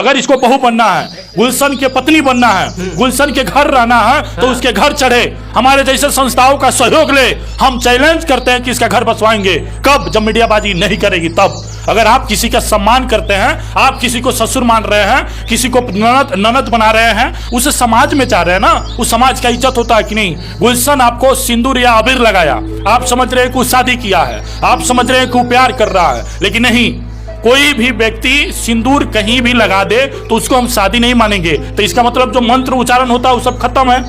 अगर इसको बहू बनना है, गुलशन के पत्नी बनना है, गुलशन के घर रहना है, तो उसके घर चढ़े, हमारे जैसे संस्थाओं का सहयोग ले। हम चैलेंज करते हैं कि इसका घर बसवाएंगे। कब? जब मीडियाबाजी नहीं करेगी तब। अगर आप किसी का सम्मान करते हैं, आप किसी को ससुर मान रहे हैं, किसी को ननद बना रहे हैं, उसे समाज में चाह रहे हैं ना, उस समाज का इज्जत होता है कि नहीं? गुलशन आपको सिंदूर या अबीर लगाया, आप समझ रहे हैं कि वो शादी किया है, आप समझ रहे हैं कि वो प्यार कर रहा है, लेकिन नहीं। कोई भी व्यक्ति सिंदूर कहीं भी लगा दे तो उसको हम शादी नहीं मानेंगे। तो इसका मतलब जो मंत्र उच्चारण होता है वो सब खत्म है।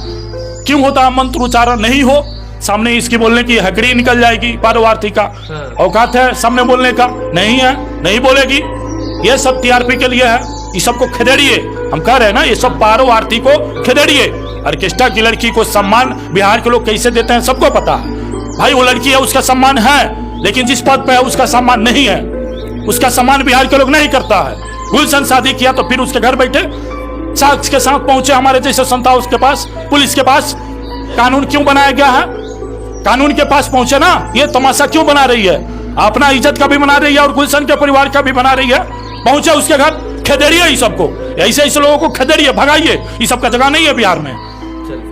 क्यों होता है मंत्र उच्चारण? नहीं हो सामने इसकी बोलने की हकड़ी निकल जाएगी। पारोवार्थी का औकात है सामने बोलने का? नहीं है, नहीं बोलेगी। ये सब टीआरपी के लिए है। ये सबको खदेड़िए। हम कह रहे हैं ना, ये सब पारोवार्थी को खदेड़िए। ऑर्केस्ट्रा की लड़की को सम्मान बिहार के लोग कैसे देते हैं सबको पता है भाई। वो लड़की है, उसका सम्मान है, लेकिन जिस पद पे है उसका सम्मान नहीं है। उसका सम्मान बिहार के लोग नहीं करता है। गुलशन शादी किया तो फिर उसके घर बैठे साक्ष्य के साथ पहुंचे हमारे जैसे संस्थाओं के पास, पुलिस के पास। कानून क्यों बनाया गया है? कानून के पास पहुंचे ना। ये तमाशा क्यों बना रही है? अपना इज्जत का भी बना रही है और गुलशन के परिवार का भी बना रही है। पहुंचे उसके घर, खदेड़िए इस सबको। ऐसे ऐसे लोगों को खदेड़िए, भगाइए। ये सब का जगह नहीं है बिहार में,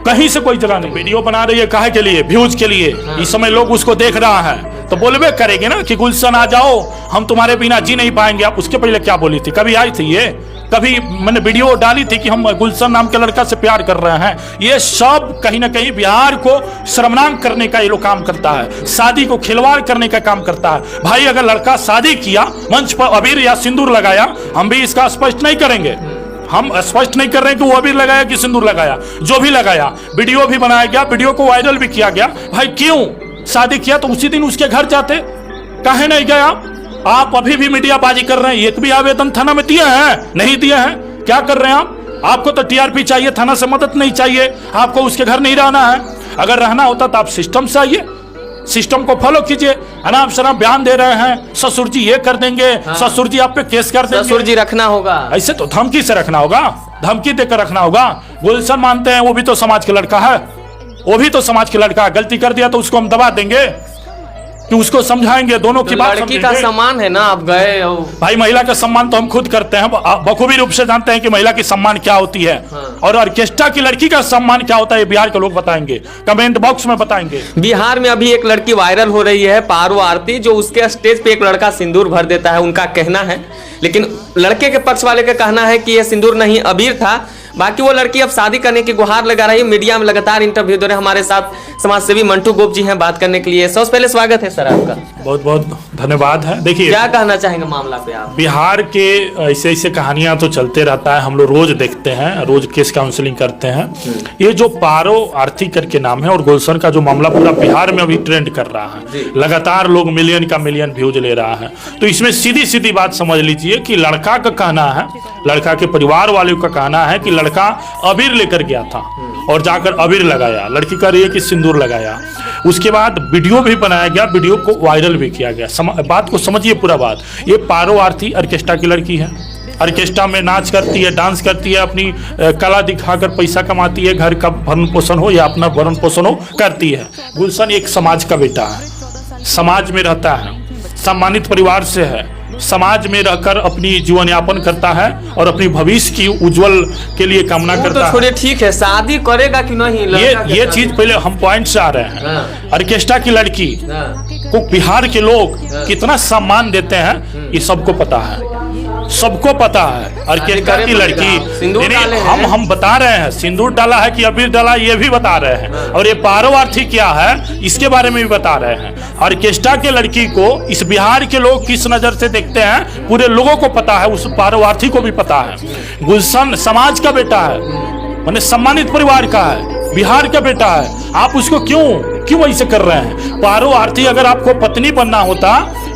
कहीं से कोई जगह नहीं। वीडियो बना रही है काहे के लिए? व्यूज के लिए। इस समय लोग उसको देख रहा है तो बोलबे करेंगे ना कि गुलशन आ जाओ, हम तुम्हारे बिना जी नहीं पाएंगे। आप उसके पहले क्या बोली थी? कभी आई थी ये? कभी मैंने वीडियो डाली थी कि हम गुलशन नाम के लड़का से प्यार कर रहे हैं? ये सब कहीं ना कहीं बिहार को शर्मनाक करने का ये लोग काम करता है, शादी को खिलवाड़ करने का काम करता है। भाई अगर लड़का शादी किया, मंच पर अबीर या सिंदूर लगाया, हम भी इसका स्पष्ट नहीं करेंगे। हम स्पष्ट नहीं कर रहे हैं कि वो अबीर लगाया कि सिंदूर लगाया। जो भी लगाया, वीडियो भी बनाया गया, वीडियो को वायरल भी किया गया। भाई क्यों? शादी किया तो उसी दिन उसके घर जाते, काहे नहीं गया? आप अभी भी मीडियाबाजी कर रहे हैं। एक भी आवेदन थाना में दिए हैं? नहीं दिए हैं। क्या कर रहे हैं आप? आपको तो टीआरपी चाहिए, थाना से मदद नहीं चाहिए। आपको उसके घर नहीं रहना है। अगर रहना होता तो आप सिस्टम से आइए, सिस्टम को फॉलो कीजिए। अनाप शनाप बयान दे रहे हैं, ससुर जी ये कर देंगे, ससुर जी आप पे केस कर देंगे, ससुर जी रखना होगा। ऐसे तो धमकी से रखना होगा, धमकी देकर रखना होगा। गुलशन मानते हैं वो भी तो समाज के लड़का है, वो भी तो समाज के लड़का है। गलती कर दिया तो उसको हम दबा देंगे कि उसको समझाएंगे? दोनों की बात लड़की का सम्मान है ना, आप गए हो भाई। महिला का सम्मान तो हम खुद करते हैं, बखूबी रूप से जानते हैं कि महिला की सम्मान क्या होती है। और ऑर्केस्ट्रा की लड़की का सम्मान क्या होता है बिहार के लोग बताएंगे, कमेंट बॉक्स में बताएंगे। बिहार में अभी एक लड़की वायरल हो रही है, पारो आरती, जो उसके स्टेज पे एक लड़का सिंदूर भर देता है, उनका कहना है। लेकिन लड़के के पक्ष वाले का कहना है कि यह सिंदूर नहीं अबीर था। बाकी वो लड़की अब शादी करने की गुहार लगा रही है। मीडिया में लगातार इंटरव्यू दे रहे हैं। हमारे साथ समाजसेवी मंटू गोप जी हैं बात करने के लिए। सबसे पहले स्वागत है सर आपका। बहुत बहुत धन्यवाद है। देखिए, क्या कहना चाहेंगे मामला पे आप? बिहार के ऐसे ऐसे कहानियां तो चलते रहता है, हम लोग रोज देखते हैं, रोज केस काउंसलिंग करते हैं। ये जो पारो आरती करके नाम है और गुलशन का जो मामला पूरा बिहार में अभी ट्रेंड कर रहा है, लगातार लोग मिलियन का मिलियन व्यूज ले रहा है। तो इसमें सीधी सीधी बात समझ लीजिए कि लड़का का कहना है, लड़का के परिवार वालों का कहना है कि लड़का अबीर लेकर गया था और जाकर अबीर लगाया, लड़की कह रही है कि सिंदूर लगाया। उसके बाद वीडियो भी बनाया गया, वीडियो को वायरल भी किया गया। बात को समझिए पूरा बात। ये पारो आरती ऑर्केस्ट्रा की लड़की है, ऑर्केस्ट्रा में नाच करती है, डांस करती है, अपनी कला दिखाकर पैसा कमाती है, घर का भरण पोषण हो या अपना भरण पोषण हो करती है। गुलशन एक समाज का बेटा है, समाज में रहता है, सम्मानित परिवार से है, समाज में रहकर अपनी जीवन यापन करता है और अपनी भविष्य की उज्जवल के लिए कामना करता है। थोड़े ठीक है, शादी करेगा कि नहीं? ये चीज पहले हम पॉइंट से आ रहे हैं। ऑर्केस्ट्रा की लड़की को बिहार के लोग कितना सम्मान देते हैं ये सबको पता है, सबको पता है। ऑर्केस्ट्रा की लड़की हम बता रहे हैं सिंदूर डाला है कि अबीर डाला, ये भी बता रहे हैं। और ये पारोवार्थी क्या है इसके बारे में भी बता रहे हैं। ऑर्केस्ट्रा के लड़की को इस बिहार के लोग किस नजर से देखते हैं पूरे लोगों को पता है, उस पारोवार्थी को भी पता है। गुलशन समाज का बेटा है, माने सम्मानित परिवार का है, बिहार का बेटा है। आप उसको क्यों ऐसे कर रहे हैं? पारो आरती अगर आपको पत्नी बनना होता,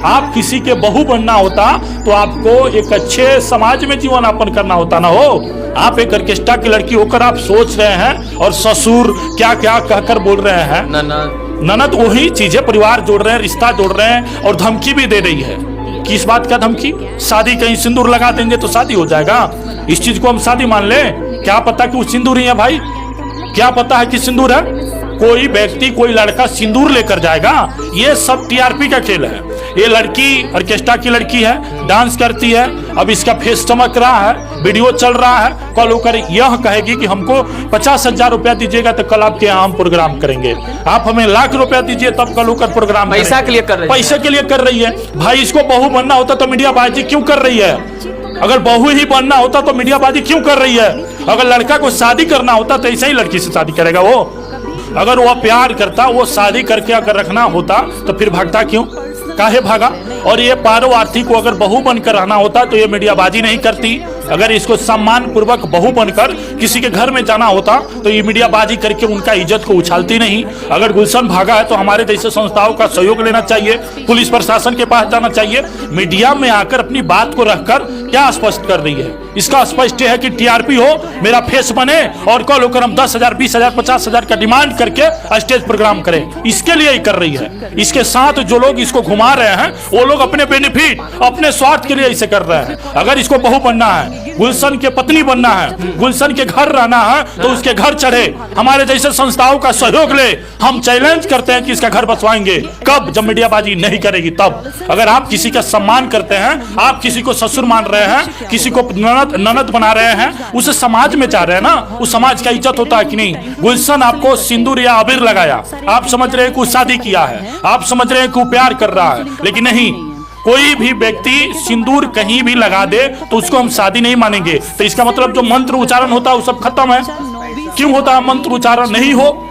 आप किसी के बहू बनना होता, तो आपको एक अच्छे समाज में जीवन यापन करना होता ना हो। आप एक ऑर्केस्ट्रा की लड़की होकर आप सोच रहे हैं और ससुर क्या क्या कहकर बोल रहे हैं। ननद वही चीजें परिवार जोड़ रहे हैं, रिश्ता जोड़ रहे हैं और धमकी भी दे रही है। किस बात का धमकी? शादी कहीं सिंदूर लगा देंगे तो शादी हो जाएगा, इस चीज को हम शादी मान लें? क्या पता कि वो सिंदूर ही है भाई, क्या पता है कि सिंदूर है? कोई व्यक्ति कोई लड़का सिंदूर लेकर जाएगा? ये सब टीआरपी का खेल है। ये लड़की ऑर्केस्ट्रा की लड़की है, डांस करती है, अब इसका फेस चमक रहा है, वीडियो चल रहा है, कल होकर यह कहेगी कि हमको 50,000 रुपया दीजिएगा तो कल आपके यहाँ हम प्रोग्राम करेंगे, आप हमें लाख रुपया दीजिए तब कल होकर प्रोग्राम पैसा के लिए कर रही है। पैसे के लिए कर रही है। भाई इसको बहू बनना होता तो मीडियाबाजी क्यों कर रही है? अगर बहू ही बनना होता तो मीडियाबाजी क्यों कर रही है? अगर लड़का को शादी करना होता तो ऐसे ही लड़की से शादी करेगा वो। अगर वो प्यार करता, वो शादी करके अगर रखना होता तो फिर भागता क्यों? काहे भागा? और ये पारो आरती को अगर बहू बनकर रहना होता तो ये मीडियाबाजी नहीं करती। अगर इसको सम्मान पूर्वक बहू बनकर किसी के घर में जाना होता तो ये मीडियाबाजी करके उनका इज्जत को उछालती नहीं। अगर गुलशन भागा है तो हमारे जैसे संस्थाओं का सहयोग लेना चाहिए, पुलिस प्रशासन के पास जाना चाहिए। मीडिया में आकर अपनी बात को रखकर क्या स्पष्ट कर रही है? इसका स्पष्ट है कि टीआरपी हो, मेरा फेस बने और कल होकर हम 10,000, 20,000, 50,000 का डिमांड करके स्टेज प्रोग्राम करें। इसके लिए ही कर रही है। इसके साथ जो लोग इसको घुमा रहे हैं वो लोग अपने बेनिफिट, अपने स्वार्थ के लिए इसे कर रहे हैं। अगर इसको बहू बनना है, गुलशन के पत्नी बनना है, गुलशन के घर रहना है तो उसके घर चढ़े, हमारे जैसे संस्थाओं का सहयोग ले। हम चैलेंज करते हैं कि इसका घर बसवाएंगे। कब? जब मीडियाबाजी नहीं करेगी तब। अगर आप किसी का सम्मान करते हैं, आप किसी को ससुर मान रहे हैं, किसी को ननद बना रहे हैं, उसे समाज में जा रहे हैं ना, उस समाज का इज्जत होता है कि नहीं? गुलशन आपको सिंदूर या अबीर लगाया, आप समझ रहे हैं कि शादी किया है, आप समझ रहे हैं कि प्यार कर रहा है, लेकिन नहीं। कोई भी व्यक्ति सिंदूर कहीं भी लगा दे तो उसको हम शादी नहीं मानेंगे। तो इसका मतलब जो मंत्र उच्चारण होता है वो सब खत्म है। क्यों होता है मंत्र उच्चारण? नहीं हो।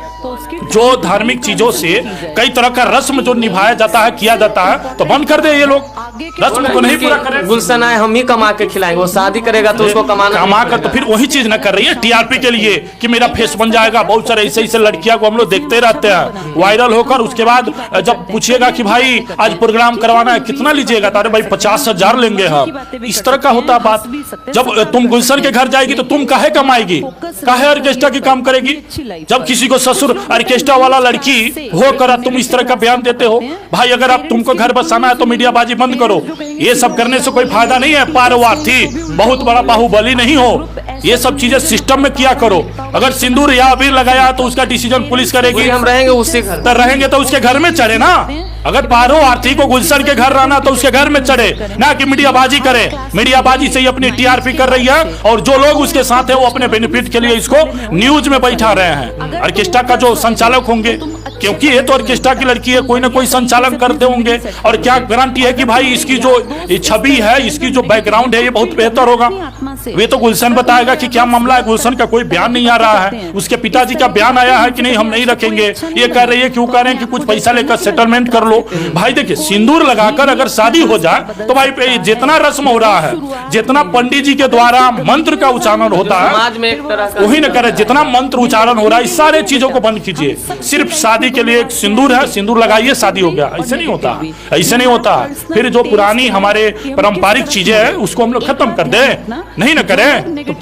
जो धार्मिक चीजों से कई तरह का रस्म जो निभाया जाता है, किया जाता है, तो बंद कर दे ये लोग। रस्म को नहीं पूरा करें। गुलशन आए हम ही कमा के खिलाएंगे, वो शादी करेगा तो उसको कमा कर तो फिर वही चीज न कर रही है टीआरपी के लिए कि मेरा फेस बन जाएगा। बहुत सारे ऐसे ऐसे लड़कियां को हम लोग देखते रहते हैं वायरल होकर। उसके बाद जब पूछिएगा कि भाई आज प्रोग्राम करवाना है, कितना लीजिएगा? तो अरे भाई 50,000 लेंगे हम। इस तरह का होता बात। जब तुम गुलशन के घर जाएगी तो तुम काहे कमाएगी, काहे ऑर्केस्ट्रा की काम करेगी? जब किसी को ससुर ऑर्केस्ट्रा वाला लड़की होकर तुम इस तरह का बयान देते हो, भाई अगर आप तुमको घर बसाना है तो मीडियाबाजी बंद करो। ये सब करने से कोई फायदा नहीं है। पारवार्थी बहुत बड़ा बाहुबली नहीं हो, ये सब चीजें सिस्टम में किया करो। अगर सिंदूर या अबीर लगाया तो उसका डिसीजन पुलिस करेगी। हम रहेंगे उससे घर तो रहेंगे तो उसके घर में चढ़े ना। अगर पारो आरती को गुलशन के घर रहना तो उसके घर में चढ़े, ना कि मीडियाबाजी करे। मीडियाबाजी से ही अपनी टीआरपी कर रही है और जो लोग उसके साथ है वो अपने बेनिफिट के लिए इसको न्यूज में बैठा रहे हैं। ऑर्केस्ट्रा का जो संचालक होंगे, क्योंकि ये तो ऑर्केस्ट्रा की लड़की है, कोई ना कोई संचालन करते होंगे। और क्या गारंटी है कि भाई इसकी जो छवि है, इसकी जो बैकग्राउंड है, ये बहुत बेहतर होगा? वे तो गुलशन बताएगा कि क्या मामला है। गुलशन का कोई बयान नहीं आ रहा है। उसके पिताजी का बयान आया है कि नहीं हम नहीं रखेंगे। ये कह रही है, क्यों कह रहे हैं कि कुछ पैसा लेकर सेटलमेंट कर लो। भाई देखिए, सिंदूर लगाकर अगर शादी हो जाए तो भाई जितना रस्म हो रहा है, जितना पंडित जी के द्वारा मंत्र का उच्चारण होता है, समाज में एक तरह का वही न करे। जितना मंत्र उच्चारण हो रहा है, इस सारे चीजों को बंद कीजिए। सिर्फ शादी के लिए एक सिंदूर है, सिंदूर लगाइए, शादी हो गया। ऐसे नहीं होता, ऐसे नहीं होता। फिर जो पुरानी हमारे पारंपरिक चीजें हैं उसको हम लोग खत्म कर दे, नहीं न करें तो